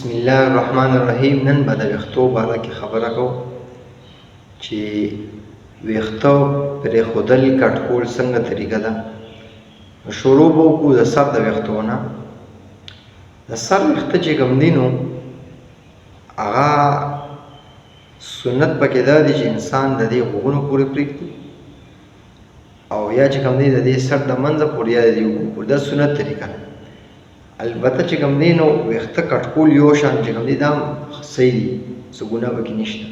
بسم الله الرحمن الرحیم. نن به د ویښتو باره کې خبره کوو چې ویښته پرېښودل کټکول څنګه طریقه ده. شروع به وکړو د سر د ویښتو نه. د سر ویښته چې کوم دي نو هغه سنت پکې دا دی چې انسان د دې غوږونو پورې پرېږدي او یا چې کوم دی د دې سر د منځه پورې یا د دې اوږو پورې. دا سنت طریقه ده. البته چې کوم دی نو ویښته کټکول یو شان چې کوم دی دا صحیح دي، څه ګناه پکې نشته.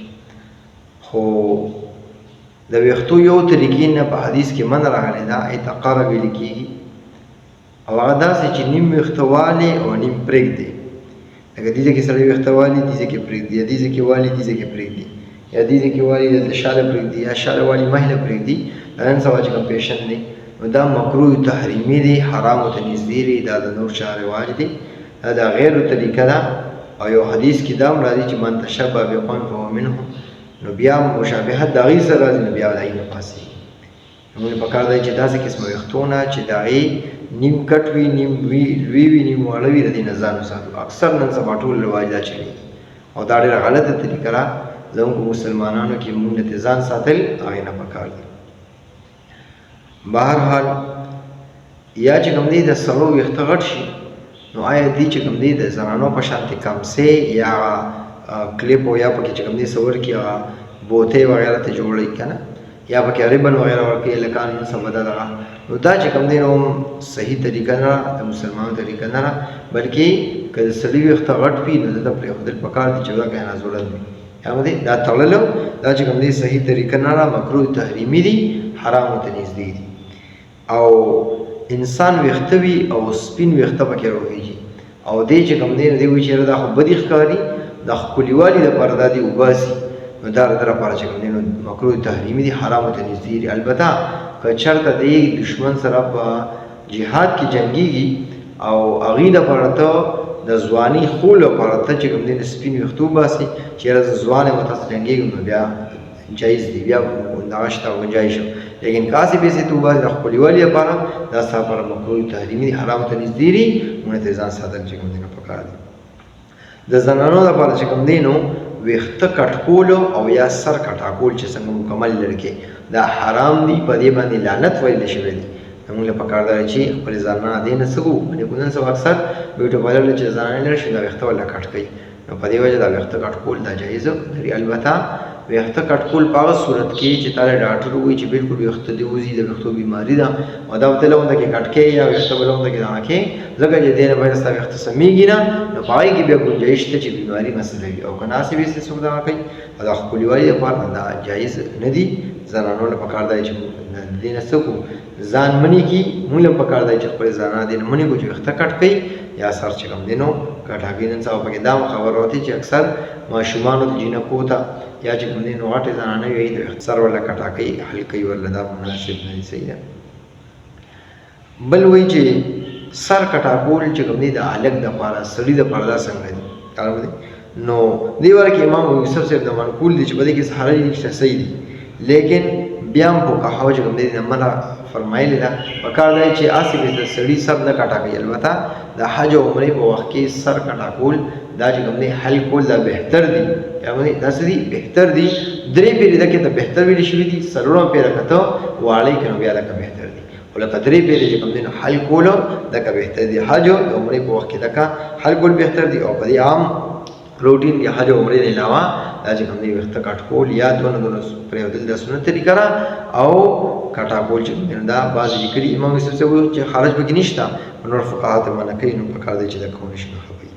خو د ویښتو یو طریقې نه په حدیث کې من راغلی دا اتقاره ویل کېږي او هغه داسې چې نیم ویښته والي او نیم پرېږدي. لکه دې ځای کې سړی ویښته والي، دې ځای کې پرېږدي، یا دې ځای کې والي، دې ځای کې پرېږدي، یا دې ځای کې والي دلته شاله پرېږدي، یا شاله والي مخې له پرېږدي. دا نن سبا چې کوم پیشن دی نو دا مکروه تحریمي دی، حرامو ته نږدې دی، دا د نور چا رواج دی، دا د غیرو طریقه ده. او یو حدیث کې دا هم راځي چې من تشبه بقوم فهو منهم، نو بیا مشابهت د هغې سره راځي، نو بیا د هغې نه پاسېږي. موږ پکار دی چې داسې قسمه ویښتونه چې د هغې نیم کټ وي، نیم لوی وي، نیم واړه وي، د دې نه ځان وساتو. اکثر نن سبا ټول رواج دا چلېږي او دا ډېره غلطه طریقه ده. زموږ په مسلمانانو کې موږ نه ځان ساتل هغې نه پکار دي. بهرحال یا چې کوم دی د سړو ویښته غټ شي نو آیا دی چې کوم دی د زنانو په شانتې کمسې یا کلیپ او یا پکې چې کوم دی سور کې هغه بوتې وغیره ته جوړوي که نه، یا پکې ریبن وغیره ورکوي لکان نن سبا ده دغه، نو دا چې کوم دی نو صحیح طریقه نه ده، د مسلمانانو طریقه نه ده. بلکې که د سړي ویښته غټ وي نو دته پرېښودل پکار دي چې دا کنه ضرورت وي، هغه دی دا تړلو، دا چې کوم دی صحیح طریقه نه ده، مکروه تحریمي دي، حرامو ته نږدې دي. او انسان ویښته وي او سپین ویښته پکې روغېږي او دی چې کوم دی نو دی وایي چې دا خو بدې ښکاري، د ښکلیوالي دپاره دا دی وباسي، نو دا د ده لپاره چې کوم دی نو مکروه تحریمي دي، حرامو ته نږدې دي. البته که چېرته دی دشمن سره په جهاد کې جنګېږي او هغې دپاره ته د ځواني خو لپاره ته چې کوم دی نو سپین ویښته وباسي، چېرې زه ځوان یم او تاسو جنګېږم، نو بیا جایز دی، بیا دغه شته ګنجایش شو. لیکن کاسې پیسې ته وباسي د ښکلیوالي لپاره، دا ستا لپاره مکروه تحریمي دي، حرامو ته نږدې دي، موږ ته ځان ساتل چې کوم دی نو پکار دي. د زنانو لپاره چې کوم دی نو ویښته کټکول او یا سر کټاکول چې څنګه مکمل لرکې دا حرام دي، په دې باندې لعنت ویل شوی دی. موږ له پکار ده چې خپلې زنانه دې نه څه کوو، نن سبا اکثر بیوټي پارلر چې زنانې لري شي دا ویښته ورله کټ کوي، نو په دې وجه دا ویښته کټکول دا جایز لري. البته ویښته کټکول په هغه صورت کې چې تا له ډاکټر ووایي چې بالکل ویښته دې وځي، د ویښتو بیماري ده او دا ورته لونده کې کټ کوې یا ویښته به لونده کې دغه کوې، ځکه چې دې نه باید ستا ویښته سمیږي نه، نو په هغې کې بیا ګنجایش شته چې بیماري مسله وي. او که ناسې ویسې څوک دغه کوي او د ښکلیوالي لپاره دا جایز نه دي. زنانو له پکار دی چې د دې نه څه کړو، ځان منې کړي. موږ له پکار دی چې خپلې زنانه دې نه منې کړو چې ویښته کټ کوي یا سر چې کوم دی نو کټه کوي. نن سبا پکې دا خبر راوتې چې اکثر ماشومانو د جینکو ته یا چې کوم دی نو غټې زنانه وي د سر ورله کټه کوي، حل کوي ورله، دا مناسب نه دي، صحیح ده. بل وایي چې سر کټاکول چې کوم دی د هلک دپاره، سړي دپاره دا څنګه دي نو دې واره کې امام یوسف صاحب د منقول دي چې په دې کې حرج نشته، صحیح دي. لیکن بیا هم فقهاو چې کوم دی نه منع فرمایلې ده، پکار دی چې هسې به د سړي سر نه کټه کوي. البته د حج او عمرې په وخت کې سر کټاکول دا چې کوم دی حل کول دا بهتر دي، یعنې دا څه دي بهتر دي. درې پیرې ده کې ته بهتر ویلې شوي دي، څلورمه پیره که ته واړی کړې نو بیا لکه بهتر دي، خو لکه درې پیرې چې کوم دی نو حل کولو دکه بهتر دي. حج او عمرې په وخت کې دکه حل کول بهتر دي. او په دې عام روټین کې حج او عمرې نه علاوه دا چې کوم دی ویښته کټکول یا دونه پرېښودل دا سنت طریقه ده، او کټاکول چې کوم دی دا بعضې لیکلي امام یوسف صاحب وایي چې حرج پکې نشته، نور فقهاء ته منع کوي، نو پکار دی چې دا کولی شي نو خبرې.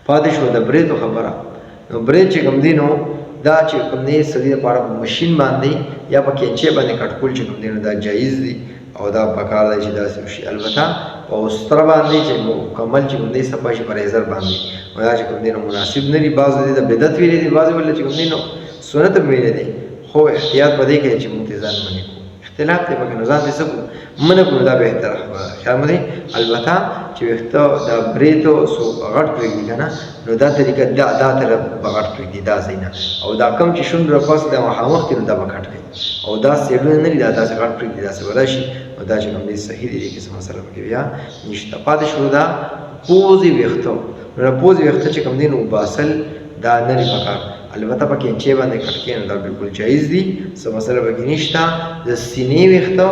پاتې شوه د برېتو خبره. نو برېت چې کوم دی نو دا چې کوم دی سړي لپاره په مشین باندې یا په کینچې باندې کټکول چې کوم دی نو دا جایز دي او دا پکار دی چې داسې وشي. البته په استره باندې چې مکمل چې کوم دی صفا شي په ریزر باندې، نو دا چې کوم دی نو مناسب نه دي. بعضو دې د بدعت ویلې دي، بعضې ولله چې کوم دی نو سنت هم ویلې دي، خو احتیاط په دې کوي چې موږ ته ځان منې کړو، اختلاف دی پکې، نو ځان دې څه کړو منع کړو، دا بهتره خبره ده. خیال مو دی. البته چې ویښته د برېتو څو غټ پرېږدي که نه، نو دا طریقه دا طرف به غټ پرېږدي، دا ځای نه، او دا کم چې شونډ راپاسې دا مخامخ دي نو دا به کټ کوي، او دا سیډونه نه دي، دا داسې غټ پرېږدي، داسې به راشي، نو دا چې کوم دی صحیح دی، دې کیسه مسله پکې بیا نشته. پاتې شو دا پوزې ویښته. نو د پوزې ویښته چې کوم دی نو وباسل دا نه دي پکار. البته په کینچې باندې کټ کې نو دا بالکل جایز دي، څه مسله پکې نشته. د سینې ویښته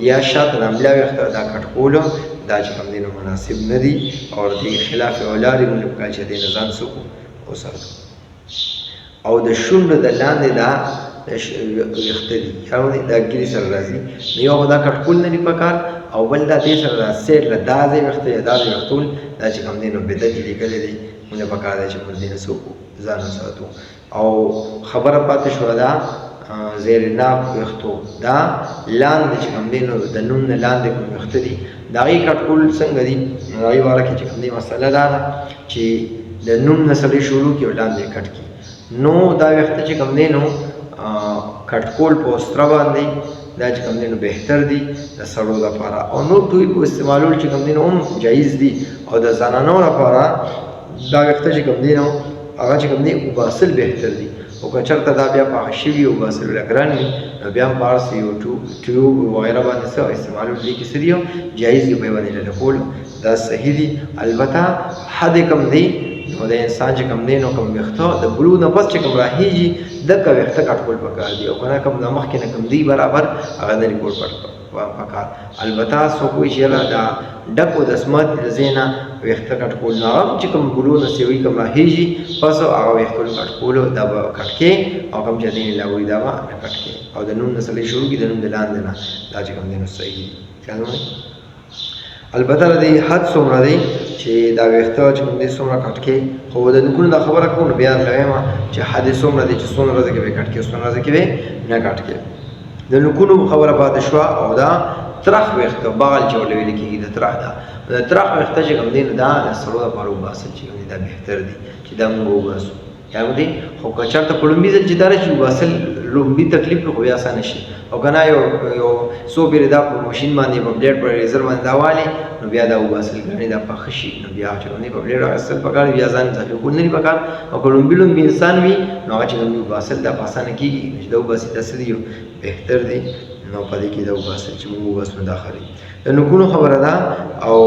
یا شاته د املا ویښته دا کټ کولو دا چې کوم دی نو مناسب نه دي او د خلاف اولاد باندې پکار چې د نظام سکو وساتو. او د شونډو د لاندې دا ویښته دي یعنې دا ګیرې سره راځي نو یو خو دا کټ کول نه دي پکار او بل دا دې سره دا سیټ له دا ځای ویښته یا دا ځای ویښتول دا چې کوم دی نو بدعت لیکلی دی مونږ پکار دی چې موږ دې نه سکو ځان وساتو. او خبره پاتې شوه دا زیر ناف ویښتو دا لاندې چې کوم دی نو د نوم نه لاندې کوم ویښته دي د هغې کټ کول څنګه دي نو د هغې باره کې چې کوم دی مسله دا ده چې د نوم نه سړی شروع کړي او لاندې کټ کړي نو دا ویښته چې کوم دی نو کټ کول په استره باندې دا چې کوم دی نو بهتر دي د سړو لپاره او نور ټوی په استعمالول چې کوم دی نو هم جایز دي او د زنانو لپاره دا ویښته چې کوم دی نو هغه چې کوم دی وباسل بهتر دي او که چېرته دا بیا پاخه شوي وباسل ورله ګران وي نو بیا هم په هر څه یو ټیوب وغیره باندې څه استعمالول دې کې څه دي جایز دي په یې باندې لټکول دا صحیح دي. البته حد کم دی نو د انسان چې کوم دی نو کوم ویښته د بلوغ نه پس چې کوم راهیږي دغه ویښته کټ کول پکار دي او که نه کوم د مخکې نه کوم دی برابر هغه نه کول پکار. البته څوک وایي چې یاره دا ډک و د سمت د ځای نه ویښته کټ کول نه هغه چې کوم بلوغ نه سوي کوم راهیږي پس هغه ویښتو کټ کولو دا به کټ کې او کوم چې دی نه وایي دا به نه کټ کې او د نوم نه سړی شروع کړي د نوم د لاندې نه دا چې کوم دی نو صحیح دي. البته د حد څومره دی چې دا ویښته چې کوم دی څومره کټ کې خو د نکونو دا خبره کوم نو بیا درته چې حد څومره دی چې څومره ورځې کې به کټ کې څومره ورځې کې به نه کټ کې. د نکونو خبره پاتې شوه او دا ترخ ویښته بغل چې ورته ویل کېږي د ترخ دا د ترخ ویښته چې کوم دی نو دا د سړو لپاره وباسل چې کوم دی دا بهتر دي چې دا موږ وباسو یعنې دی خو که چېرته په لومبي ځل چې دا راشي وباسل لومبي تکلیف خو بیا اسانه شي او که نه یو څو پېرې دا په ماشین باندې په بلیډ په ریزر باندې دا والې نو بیا دا وباسل ګرانې دا پاخه شي نو بیا چې کوم دی په بلیډ اخیستل پکار بیا ځان اضافي کول نه دي پکار او که لومبي انسان وي نو هغه چې کوم دی وباسل دا په اسانه کېږي چې دا وباسي دا څه دي بهتر دی نو په دې کې دا وباسل چې موږ وباسو دا ښه دي. د نوکونو خبره ده او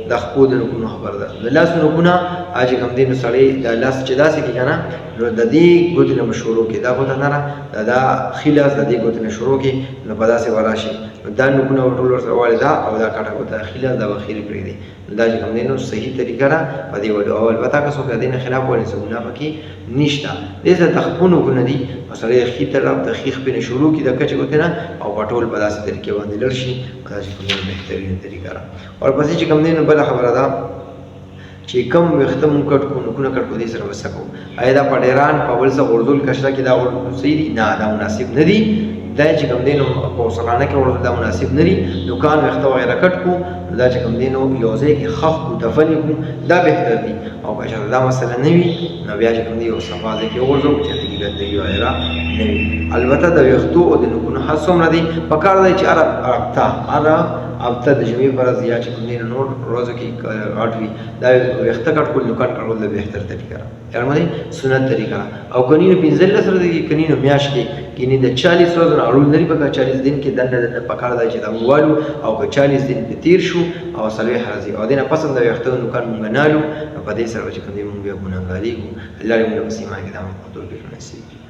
د خپو د نوکونو خبره ده. د لاس نوکونه هغه چې کوم دی نو سړی د لاس چې داسې کړي که نه نو د دې ګوتې نه به شروع کړي دا ګوته نه ده دا ښي لاس د دې ګوتې نه شروع کړي نو په داسې به راشي نو دا نوکونه به ټول ورسره والې ده او دا کټه ګوته ښي لاس دا به خیرې پرېږدي نو دا چې کوم دی نو صحیح طریقه ده په دې وجه او البته که څوک د دې نه خلاف ووایي څه ګناه پکې نشته. دې سره د خپو نوکونه دي نو سړی د ښي طرف د ښي خپې نه شروع کړي د کچې ګوتې نه او په ټول په داسې طریقې باندې لړ شي دا چې کوم دی بهترینه طریقه ده. ورپسې چې کوم دی نو بله خبره ده چې کوم ویښته مونږ کټ کړو نوکونه کټ کړو دې سره به څه کوو آیا دا په ډیران په بل څه غورځول کشره کې دا غورځول صحیح دي نه دا مناسب نه دي دا چې کوم دی نو په اوسلانه کې غورځول دا مناسب نه دي نوکان ویښته وغیره کټ کړو دا چې کوم دی نو یو ځای کې خښ کړو دفن یې کړو دا بهتر دي او که چېرته دا مسله نه وي نو بیا چې کوم دی یو صفا ځای کې وغورځوو چې هلته کې ګندګي وغیره نه وي. البته د ویښتو او د نوکونو حد څومره دی پکار دی چې هره هفته د جمعې په ورځ یا چې کوم دی نور ورځو کې غټ وي دا ویښته کټ کول نوکان کټول د بهتر طریقه ده یعنې سنت طریقه ده او کني نو 15 ورځې کې کني نو میاشت کې کني د 40 ورځو نه اړول نه دي پکار 40 دن کې دنده پکار دی چې دا موالو او که 40 دن په تیر شو او صالح راځي او دینه پسند د ویښته نوکان مونږ نالو په دې سره چې کوم دی مونږ بیا ګناهګاري کوو الله دې موږ په سیمه کې دا مقدور کې نصیب